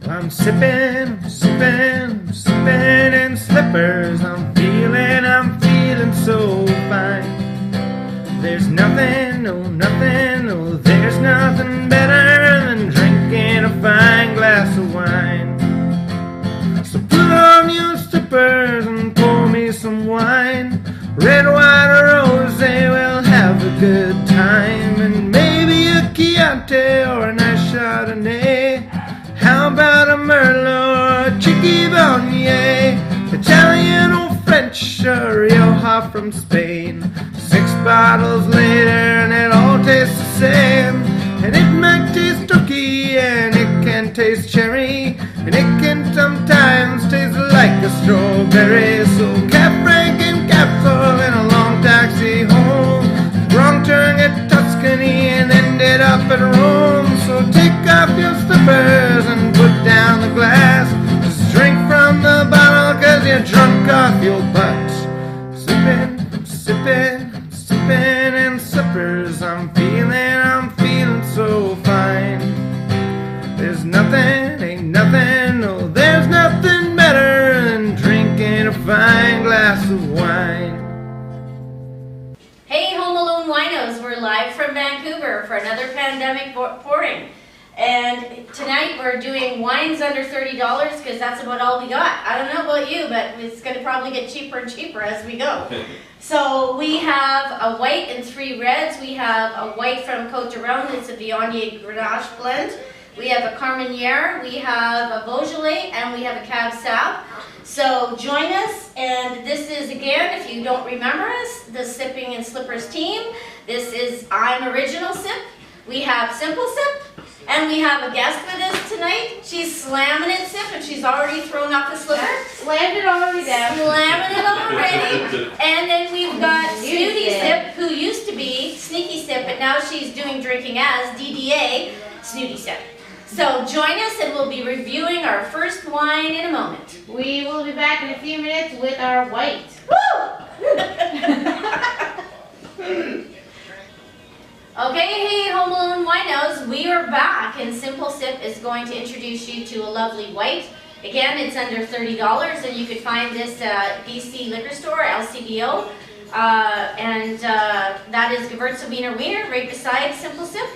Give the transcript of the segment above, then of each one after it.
I'm sipping, sipping, sipping in slippers. I'm feeling so fine. There's nothing, no nothing, no there's nothing better than drinking a fine glass of wine. So put on your slippers and pour me some wine. Red, white, or rosé, we'll have a good time. And maybe a Chianti or a nice Chardonnay. How about a Merlot or a Cheeky Viognier? Italian or French or Rioja from Spain. 6 bottles later and it all tastes the same. And it might taste turkey and it can taste cherry. And it can sometimes taste like a strawberry. So Cap Frank and Capsule in a long taxi home. Wrong turn at Tuscany and ended up at Rome. So take off your slippers and put down the glass. Just drink from the bottle cause you're drunk off your butt. Sippin', sippin', sippin' in slippers. I'm feeling so fine. There's nothing, ain't nothing, no there's nothing better than drinking a fine glass of wine. Hey Home Alone Winos, we're live from Vancouver for another pandemic pouring. And tonight we're doing wines under $30 because that's about all we got. I don't know about you, but it's going to probably get cheaper and cheaper as we go. So we have a white and 3 reds. We have a white from Côte d'Aron. It's a Viognier Grenache blend. We have a Carmenere, we have a Beaujolais, and we have a Cab Sauv. So join us, and this is, again, if you don't remember us, the Sipping and Slippers team. This is I'm Original Sip. We have Simple Sip. And we have a guest with us tonight. She's slamming it Sip, and she's already thrown up a slipper. Slammed it already down. Slamming it already. And then we've got Snooty Sip, who used to be Sneaky Sip, but now she's doing drinking as DDA Snooty Sip. So join us, and we'll be reviewing our first wine in a moment. We will be back in a few minutes with our white. Woo! Okay, hey Home Alone Winos, we are back, and Simple Sip is going to introduce you to a lovely white. Again, it's under $30, and you could find this at BC Liquor Store, LCBO, and that is Gewürztraminer Wiener, right beside Simple Sip,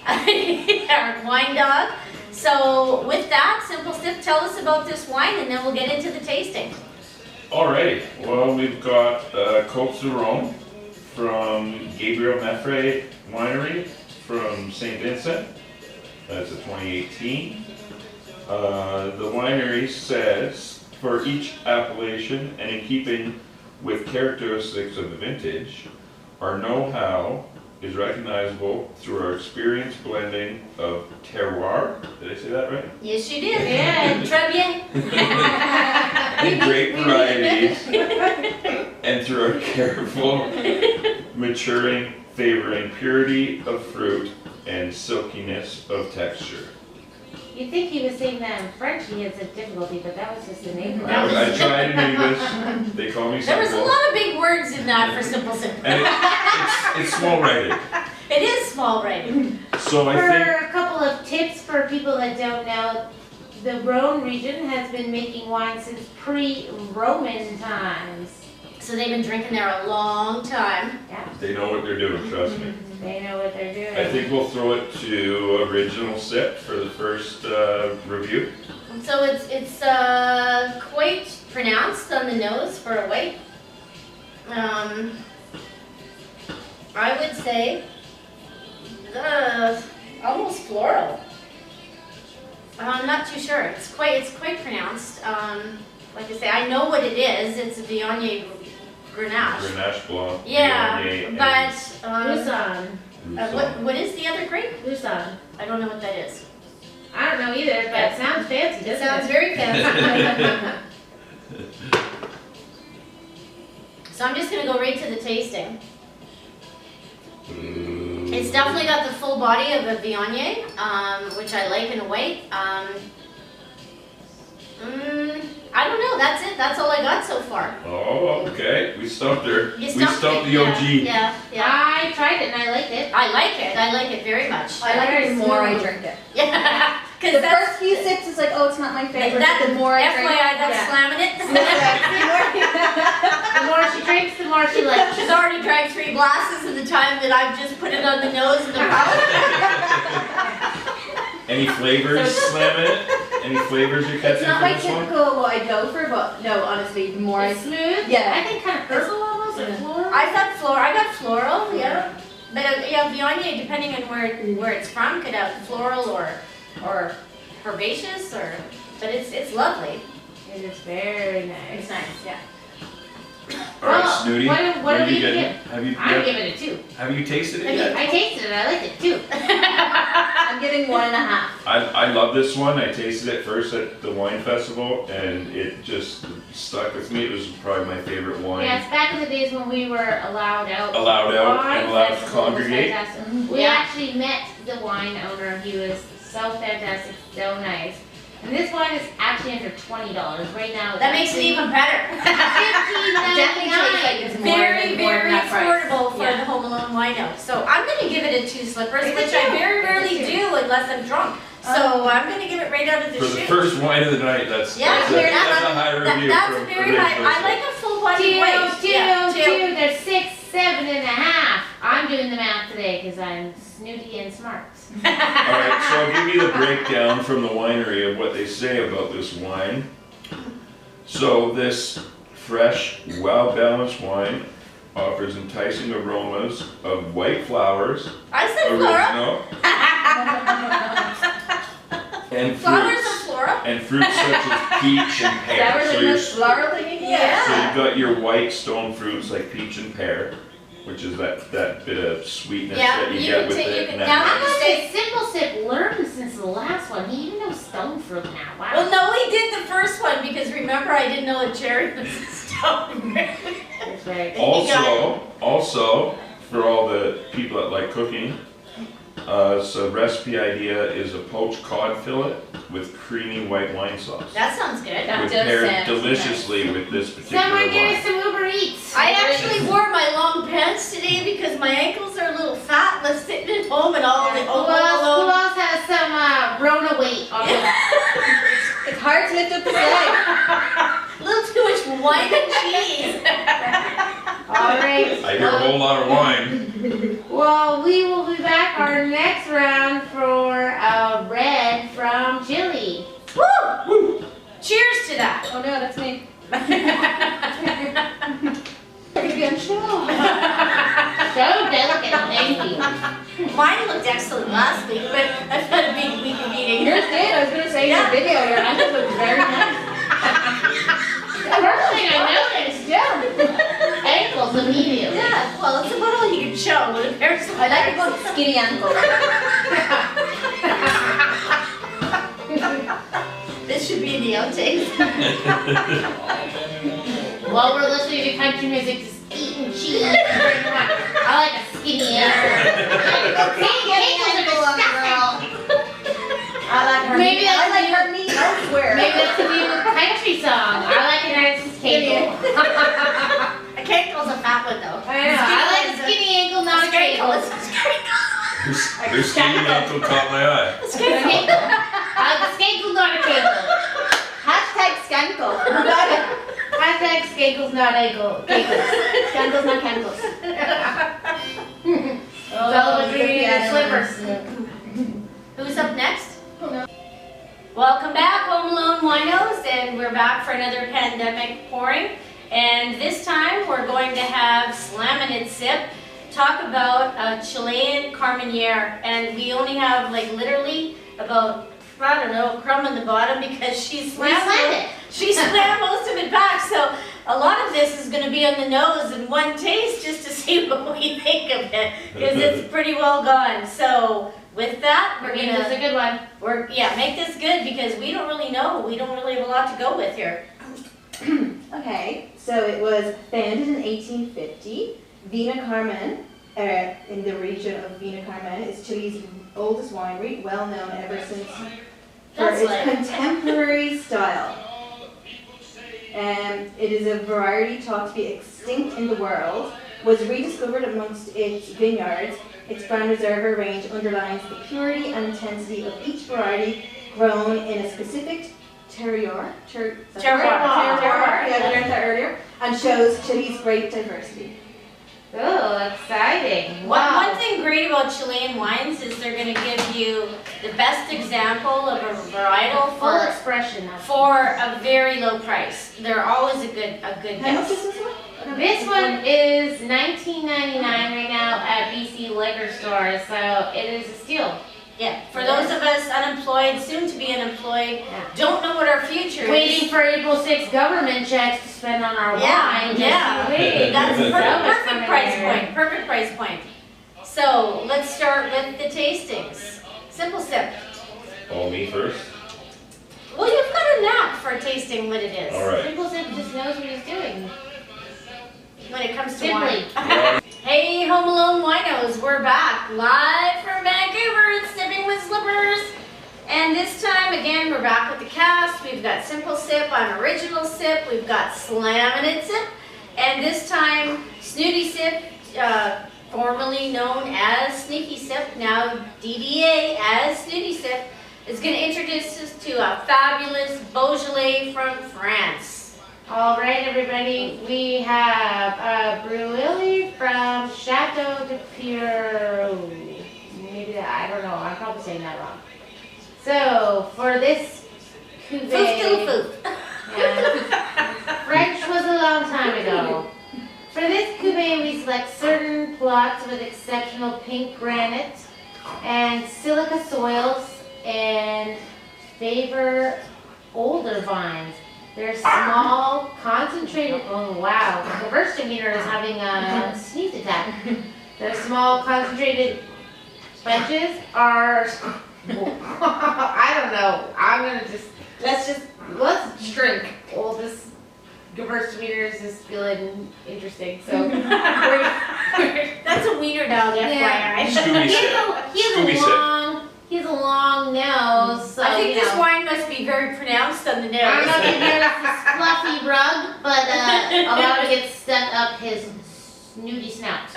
our wine dog. So with that, Simple Sip, tell us about this wine, and then we'll get into the tasting. Alrighty, well we've got Côtes d'Aron from MEFFRE Winery from St. Vincent. That's a 2018. The winery says, for each appellation and in keeping with characteristics of the vintage, our know-how is recognizable through our experienced blending of terroir. Did I say that right? Yes, you did. Yeah, très bien. And grape varieties, and through our careful maturing, favoring purity of fruit and silkiness of texture. You'd think he was saying that in French, he had such difficulty, but that was just an English. I tried in English, they call me There was a Simple. lot of big words in that for Simple Sip. And it's small writing. It is small writing. So I For think, a couple of tips for people that don't know, the Rhone region has been making wine since pre-Roman times. So they've been drinking there a long time. Yeah, they know what they're doing, trust me. they know what they're doing. I think we'll throw it to Original Sip for the first review. So it's quite pronounced on the nose for a white. I would say almost floral. I'm not too sure. It's quite pronounced. Like I say, I know what it is. It's a Viognier Grenache. Grenache Blanc. Yeah, Viognier, but Lucerne. what is the other grape? Lucerne. I don't know what that is. I don't know either, but it sounds fancy, It doesn't sounds it? very fancy. So I'm just going to go right to the tasting. It's definitely got the full body of a Viognier, which I like in a white. I don't know. That's it. That's all I got so far. Oh, okay. We stumped her. You We stumped the OG. Yeah. I tried it and I liked it. I like it. I like it very much. I like it more I drink it. Yeah, Because The that's, first few sips is like, oh, it's not my favorite. that, The more I drink, FYI, that's yeah. slamming it. The more she drinks, the more she likes. She's already drank 3 glasses in the time that I've just put it on the nose and the palate. Any flavors slamming it? Any flavors you're It's catching not for my this one? typical what I go for, but no, honestly, the more I It's smooth. Yeah. I think kind of herbal almost, like floral. I got floral, yeah. But yeah, Viognier, depending on where it's from, could have floral or herbaceous but it's lovely. It is very nice. It's nice, yeah. All right, Well, Snooty. what What do are you we getting? give? Have you I'm giving it 2. have you tasted it I mean, yet? I tasted it. I liked it too. I'm giving 1.5. I love this one. I tasted it first at the wine festival, and it just stuck with me. It was probably my favorite wine. Yes, back in the days when we were allowed out. Allowed out Wine and allowed to festival was congregate. fantastic. We actually met the wine owner. He was so fantastic, so nice. And this wine is actually under $20 right now. That makes it even better. Definitely tastes like it's more Very, than more very than that price. affordable for Yeah. the Home Alone wino. So I'm gonna give it a 2 slippers, It's a which I 2. very It's a rarely 2. do unless I'm drunk. So I'm gonna give it right out of the For the chute. first wine of the night, that's Yeah, that's a high review that's from a very Rich high. I Wilson. like a full body weight. Yeah, two. There's 6, 7.5. I'm doing the math today because I'm snooty and smart. All right, so I'll give you the breakdown from the winery of what they say about this wine. So this fresh, well-balanced wine offers enticing aromas of white flowers, I said floral. and Flowers fruits, and floral. and fruits such as peach and pear. That was So the you're most floral thing you can get. Yeah. So you've got your white stone fruits like peach and pear, which is that bit of sweetness Yeah, that you you get can with take- it. you can- and that now How nice- much has Simple Sip learned since the last one? He even knows stone fruit now. Wow. Well, no, we did the first one because remember I didn't know a cherry was a stone fruit. That's right. Also, for all the people that like cooking, so recipe idea is a poached cod fillet with creamy white wine sauce. That sounds good. That Would does pair sound deliciously with this particular Someone give wine. us some Uber Eats. I actually wore my long pants today because my ankles are a little fat and I'm sitting at home and all the Who else has some RHONE weight on them? It's hard to lift up the leg. a little too much wine and cheese. All right. I hear a whole lot of wine. Well, we will be back our next round for a red from Chile. Woo! Cheers to that. Oh no, that's me. We're gonna be on show. So delicate, thank you. Mine looked excellent last week, but I've had a big week of eating. Yours did. I was gonna say Yeah. your video. Your ankles look very nice. The first thing I noticed, ankles immediately. Yeah, well, it's about all you can show. But apparently, I like to go skinny ankles. This should be in the outtakes. While we're listening to country music, just eating cheese. I like a skinny ankle. Ankles are disgusting. I like her. Maybe meat. that's I like you. her meat elsewhere. Maybe that's the new country song. I like a nice cable. A cankle's a fat one, though. I know. I like a skinny ankle, not a cable. It's a skankle. Their skinny ankle caught my eye. A skankle. I like a skankle, not a cable. Hashtag scankle. You got it. Hashtag skankles, not ankle. Cables. Scankles, not cankles. It's all about the drinking piano. slippers. Who's up next? Welcome back, Home Alone Winos, and we're back for another pandemic pouring. And this time we're going to have Slam and It Sip talk about a Chilean Carmenere, and we only have like literally about, I don't know, a crumb on the bottom because she slammed it. She slammed most of it back. So a lot of this is going to be on the nose in one taste just to see what we think of it because it's pretty well gone. So with that, we're This is a good one. make this good because we don't really know. We don't really have a lot to go with here. Okay, so it was founded in 1850. CARMEN, in the region of CARMEN, is Chile's oldest winery, well known ever since for That's its like- contemporary style. It is a variety thought to be extinct in the world, was rediscovered amongst its vineyards. Its brand RESERVA range underlines the purity and intensity of each variety grown in a specific terroir. Terroir. Yeah, I learned that earlier. And shows Chile's great diversity. Oh, exciting. One Wow. thing great about Chilean wines is they're going to give you the best example of a varietal Full for expression of a very low price. They're always a good How much guess. is this one? This one is $19.99 right now at BC liquor stores, so it is a steal. Yeah, for those of us unemployed, soon to be unemployed, don't know what our future Waiting is. for April 6th government checks to spend on our Yeah, wine. yeah. Wait. That's a So much perfect fun in price there. point. Perfect price point. So let's start with the tastings. Simple sip. Oh, me first? Well, you've got a knack for tasting what it is. All right. Simple Sip just knows what he's doing. When it comes to Simply. wine. Hey, Home Alone Winos, we're back live from Vancouver. It's Sipping with Slippers. And this time, again, we're back with the cast. We've got Simple Sip on Original Sip. We've got Slaminate Sip. And this time, Snooty Sip, formerly known as Sneaky Sip, now DBA as Snooty Sip, is going to introduce us to a fabulous Beaujolais from France. All right, everybody, we have a Bruilly from Chateau de Pure. Maybe that, I don't know, I'm probably saying that wrong. So, for this cuvee, yeah, French was a long time ago. For this cuvee, we select certain plots with exceptional pink granite and silica soils and favor older vines. They're small, concentrated. Oh wow, the first demeanor is having a sneeze attack. Their small, concentrated benches are. I don't know. I'm gonna just let's drink. Well, this Gewürztraminer is feeling interesting. So That's a wiener dog, FYI. Scooby sip. He's a long nose. So, I think you this know. wine must be very pronounced on the I don't know nose. if there's this fluffy rug, but a lot of it gets stuck up his snooty snout.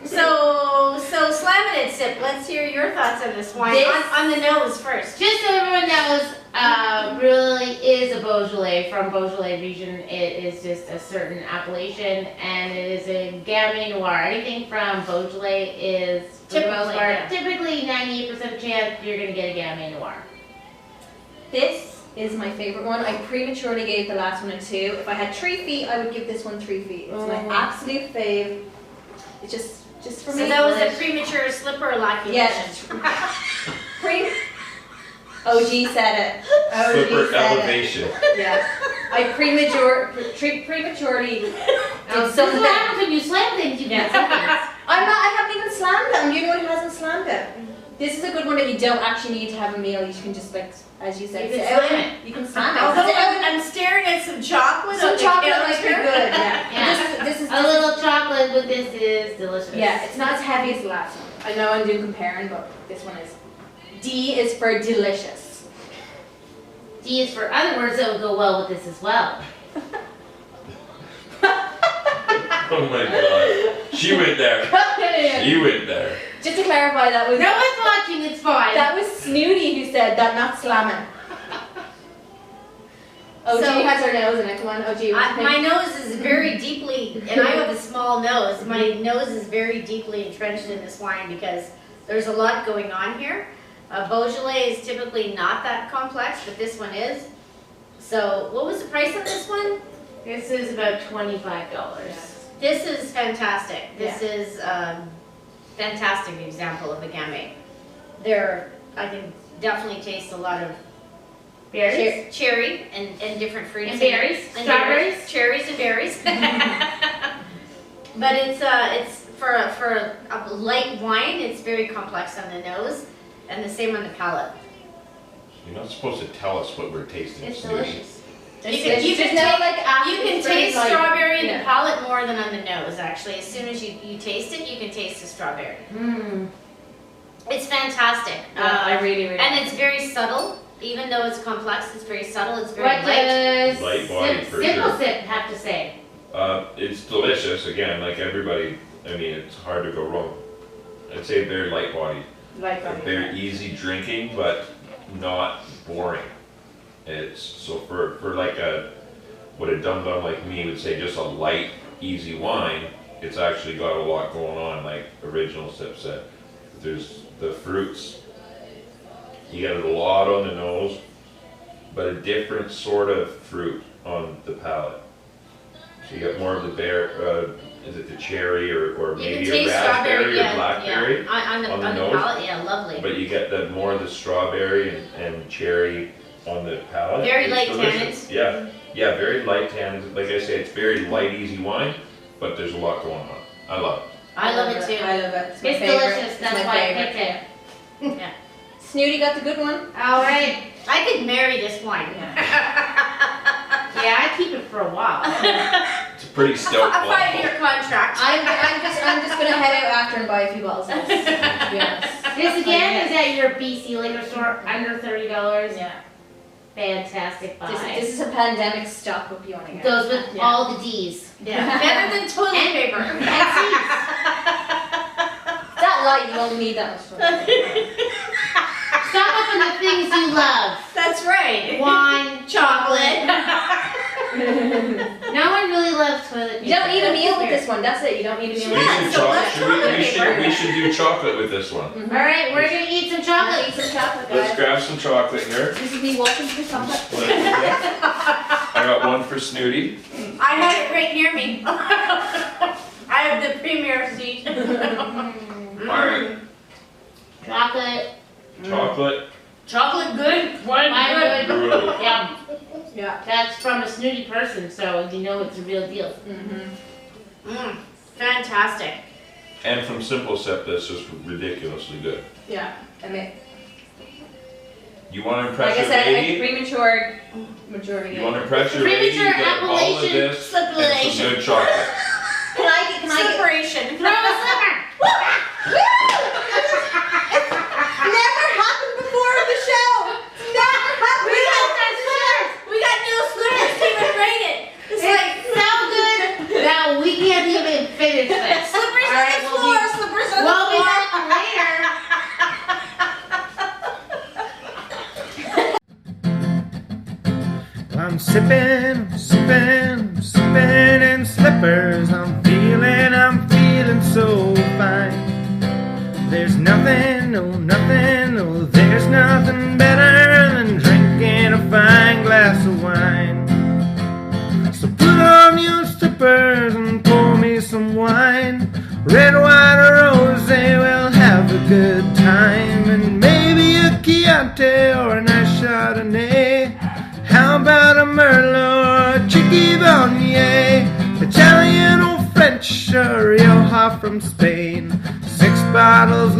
So Slaminate Sip, let's hear your thoughts on this wine. This- On the nose first. Just so everyone knows, really is a Beaujolais from Beaujolais region. It is just a certain appellation, and it is a Gamay Noir. Anything from Beaujolais is, for the most Typically, part, yeah. typically 98% chance you're going to get a Gamay Noir. This is my favorite one. I prematurely gave the last one a 2. If I had 3 feet, I would give this one 3 feet. It's my Oh. absolute fave. It's just for So me. that was a delish. premature slipper eloculation. Yes. OG said it. OG Slipper said elevation. it. Yeah. I prematurely did This is something. what happens when you slam things, you get something. I haven't even slammed it. I'm the only one who hasn't slammed it. This is a good one that you don't actually need to have a meal. You can just, like, as you said, You can sit out slam and- it. You can slam it. Although Sit out I'm staring at some chocolate Some on the chocolate might be counter. good, yeah. Yeah. This is A little chocolate with this is delicious. yeah, it's not as heavy as the last one. I know I'm doing comparing, but this one is. D is for delicious. D is for other words that would go well with this as well. Oh my god. She went there. She went there. Just to clarify, that was No one's watching, it's fine. that was Snooty who said that, not slamming. OG So- has her nose in it. Come on, OG. What do you My think? nose is very deeply, and I have a small nose, my nose is very deeply entrenched in this wine because there's a lot going on here. Beaujolais is typically not that complex, but this one is. So what was the price of this one? This is about $25. This is fantastic. This is fantastic example of a gamay. I can definitely taste a lot of Berries. cherry and different fruits. And berries. And Strawberries. Cherries and berries. But it's for a light wine, it's very complex on the nose and the same on the palate. You're not supposed to tell us what we're tasting. It's Snooty. delicious. You can There's taste- no, like, You can it's very taste light. strawberry in Yeah. the palate more than on the nose, actually. As soon as you taste it, you can taste the strawberry. Mmm. It's fantastic. Yeah, I really, really. And it's very subtle. Even though it's complex, it's very subtle. It's very What light. does Light-bodied for Simple sure. Sip have to say? It's delicious, again, like everybody, I mean, it's hard to go wrong. I'd say very light bodied. Very easy drinking, but not boring. It's so for like what a dum-dum like me would say, just a light, easy wine. It's actually got a lot going on, like original Sip said. There's the fruits. You get a lot on the nose, but a different sort of fruit on the palate. So you get more of the is it the cherry or maybe a raspberry or blackberry on the nose? palate, yeah, lovely. But you get more of the strawberry and cherry on the palate. Very It's light delicious. tannins. Yeah, very light tannins. Like I say, it's very light, easy wine, but there's a lot going on. I love it. I love it too. I love it. It's my It's favorite. delicious, It's that's my why I favorite. picked it. Yeah. Snooty got the good one. All right. I could marry this wine. Yeah, I keep it for a while. It's a pretty stout A bottle. 5-year contract. I'm just gonna head out after and buy a few bottles of this. To be honest. This again is at your BC liquor store, under $30. Yeah. Fantastic buy. This is a pandemic stockbook you want to get. Goes with Yeah. all the D's. Yeah. Better than toilet paper. That light, you only need that much for it. Stock up on the things you love. That's right. Wine, Chocolate. No one really loves toilet paper. You don't need a meal with this one. That's it. You don't need a meal. We with should, this. so let's toilet paper. we should do chocolate with this one. All right, we're gonna eat some chocolate. Eat some chocolate, Let's guys. grab some chocolate here. This is me walking through chocolate. Split it, yeah. I got one for Snooty. I had it right near me. I have the premier seat. Alright, Chocolate. chocolate. Chocolate good, wine Wine good. good. Really. Yeah, Yeah. that's from a snooty person, so you know it's a real deal. Fantastic. And from Simple Sip, that's just ridiculously good. Yeah. I mean, You want to like impress I your said, I lady? premature majority. You want to impress your lady? You Premature get all of appellation, this and some Sublimation. good chocolate. Can I get? Separation. Throw a slipper. Never happened before the show. Never happened. We got new slippers to even rate it. It's like It's so good. Now we can't even finish this. slippers All on right, the floor, slippers on the We'll be floor. back later. I'm sipping, sipping, sipping in slippers. I'm feeling so fine. There's nothing, no, there's nothing better than drinking a fine glass of wine. So put on your slippers and pour me some wine. Red, white, or rosé, we'll have a good time. And maybe a Chianti or a nice Chardonnay. How about a Merlot or a Cheeky Bonnier? Italian or French or Rioja from Spain. 6 bottles